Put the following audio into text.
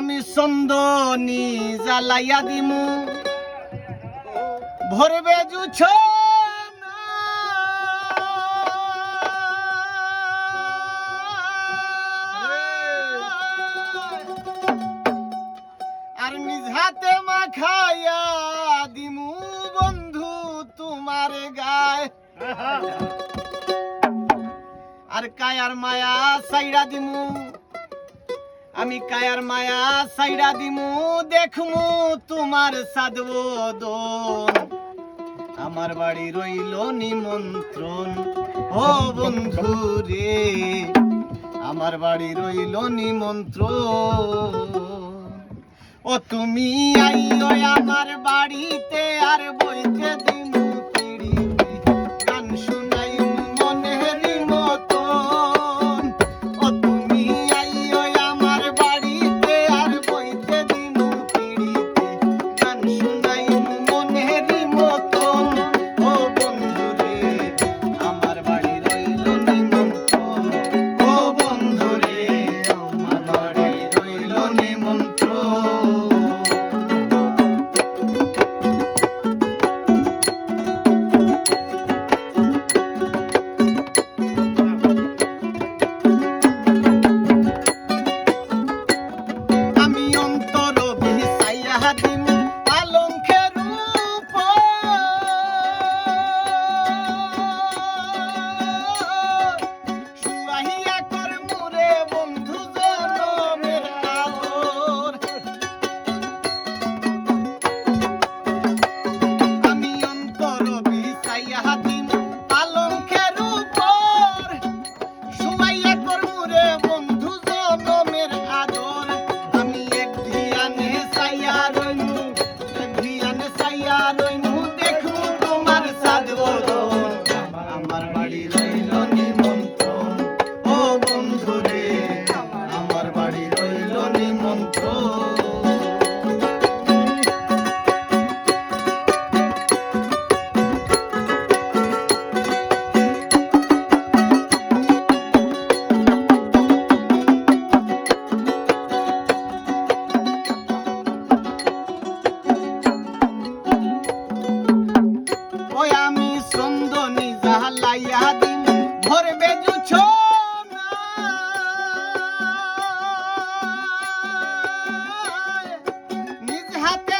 আমি চন্দনী জ্বালাইয়া দিমু ভরবে জুছ আর নিজ হাতে মাখাইয়া দিমু বন্ধু তোমার গায় আর কায়ার মায়া সাইরা দিমু আমি কায়ার মায়া সাইরা দিমু দেখমু তোমার সাদবদন আমার বাড়ি রইল নিমন্ত্রণ ও বন্ধু রে আমার বাড়ি রইল নিমন্ত্রণ ও তুমি আইও আমার বাড়িতে আর বইতে দিমু পিড়িতে গান শুনাইমু মনেরই মতন ও তুমি আইও আমার বাড়িতে আর বইতে দিমু পিড়িতে গান শুনাইমু মনেরই মতন ও বন্ধু রে আমার বাড়ি রইল নিমন্ত্রণ ও বন্ধু রে আমার বাড়ি রইল নিমন্ত্রণ ভরবে জুছ নিজ হাতে